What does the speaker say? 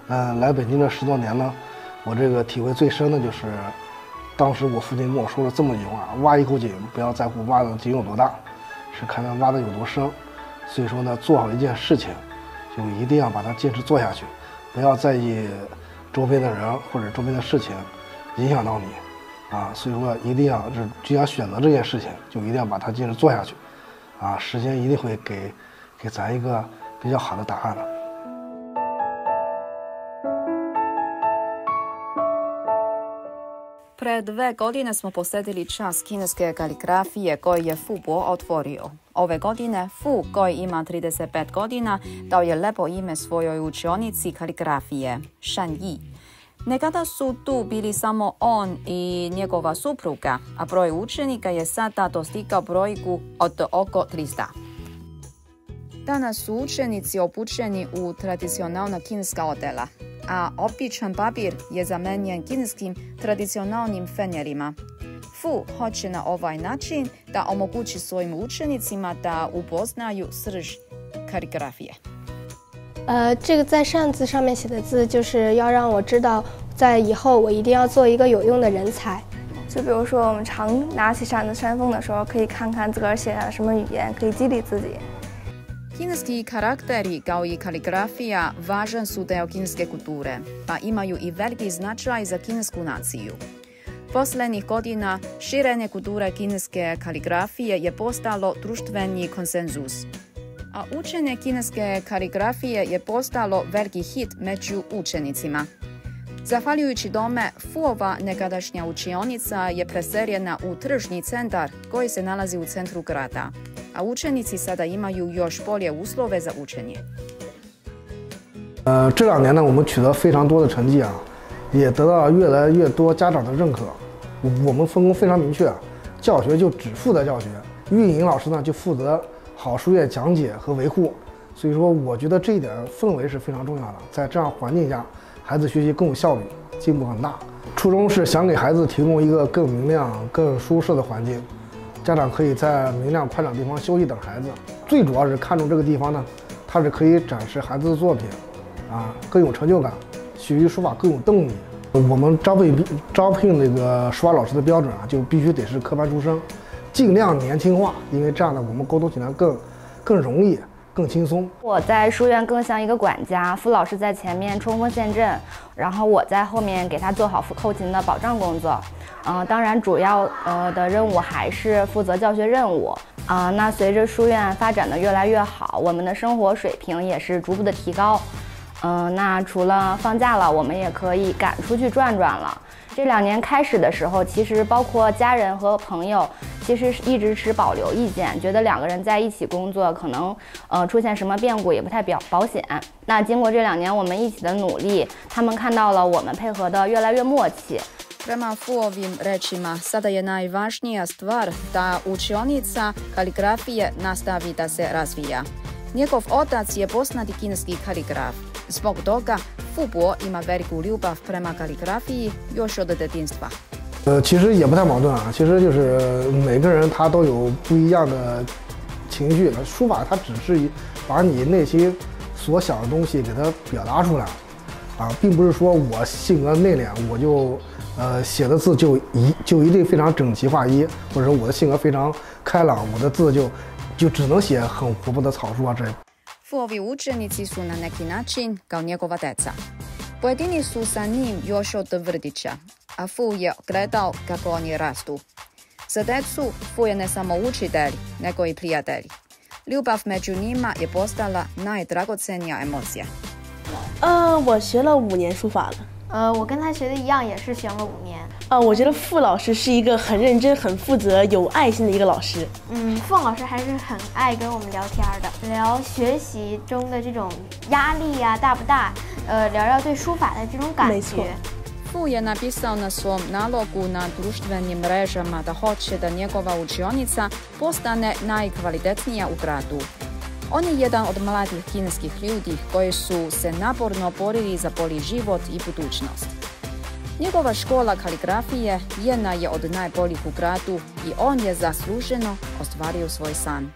来北京这10多年呢，我这个体会最深的就是，当时我父亲跟我说了这么一句话：挖一口井，不要在乎挖的井有多大，是看它挖的有多深。所以说呢，做好一件事情，就一定要把它坚持做下去，不要在意周边的人或者周边的事情影响到你。所以说一定要既然选择这件事情，就一定要把它坚持做下去。时间一定会给咱一个比较好的答案的。Pred 2 godine smo posjetili čas kineske kaligrafije koji je Fu Bo otvorio. Ove godine Fu, koji ima 35 godina, dao je lepo ime svojoj učionici kaligrafije, Shan Yi. Nekada su tu bili samo on i njegova supruga, a broj učenika je sada dostigao brojku od oko 300. Danas su učenici obučeni u tradicionalna kineska odela, a običan papir je zamenjen kineskim tradicionalnim fenjerima. Fu hoće na ovaj način da omogući svojim učenicima da upoznaju srž kaligrafije. 这个在扇子上面写的字，就是要让我知道，在以后我一定要做一个有用的人才。就比如说，我们常拿起扇子扇风的时候，可以看看自个儿写下什么语言，可以激励自己。Kineski karakteri kao i kaligrafija važan su deo kineske kulture, pa imaju i veliki značaj za kinesku naciju. Poslednjih godina širenje kulture kineske kaligrafije je postalo društveni konsenzus, a učenje kineske kaligrafije je postalo veliki hit među učenicima. Zahvaljujući tome, Fuova nekadašnja učionica je preseljena u tržni centar koji se nalazi u centru grada, a učenici sada imaju još bolje uslove za učenje. 这2年呢，我们取得非常多的成绩也得到越来越多家长的认可。我们分工非常明确，教学就只负责教学，运营老师呢就负责好书院讲解和维护。所以说，我觉得这一点氛围是非常重要的。在这样环境下，孩子学习更有效率，进步很大。初衷是想给孩子提供一个更明亮、更舒适的环境。家长可以在明亮宽敞地方休息等孩子，最主要是看重这个地方呢，它是可以展示孩子的作品，更有成就感，学习书法更有动力。我们招聘这个书法老师的标准就必须得是科班出身，尽量年轻化，因为这样呢，我们沟通起来更容易。更轻松。我在书院更像一个管家，傅老师在前面冲锋陷阵，然后我在后面给他做好后勤的保障工作。当然主要的任务还是负责教学任务。那随着书院发展的越来越好，我们的生活水平也是逐步的提高。那除了放假了，我们也可以赶出去转转了。这2年开始的时候，其实包括家人和朋友，其实一直持保留意见，觉得2个人在一起工作，可能出现什么变故也不太保险。那经过这2年我们一起的努力，他们看到了我们配合的越来越默契。Prema Fuovim rečima, sada je najvažnija stvar da učionica kaligrafije nastavi da se razvija. Njegov otac je poznati kineski kaligraf. Zbog toga Fu Bo ima veliku ljubav prema kaligrafiji još od detinjstva. 其实也不太矛盾其实就是每个人他都有不一样的情绪。书法它只是把你内心所想的东西给它表达出来并不是说我性格内敛，我就写的字就一定非常整齐划一，或者说我的性格非常开朗，我的字就只能写很活泼的草书之类。Fuovi učenici su na neki način kao njegova deca. Pojedini su sa njim još od vrtića, a Fu je gledao kako oni rastu. Za decu Fu je ne samo učitelj, nego i prijatelj. Ljubav među njima je postala najdragocenija emocija. 我学了5年书法了。我跟他学的一样，也是学了5年。我觉得傅老师是一个很认真、很负责、有爱心的一个老师。傅老师还是很爱跟我们聊天的，聊学习中的这种压力大不大，聊聊对书法的这种感觉。没错。Fu je napisao na svom nalogu na društvenim mrežama da hoće da njegova učionica postane najkvalitetnija u gradu. On je jedan od mladih kineskih ljudi koji su se naporno borili za bolji život i budućnost. Njegova škola kaligrafije jedna je od najboljih u gradu i on je zasluženo ostvario svoj san.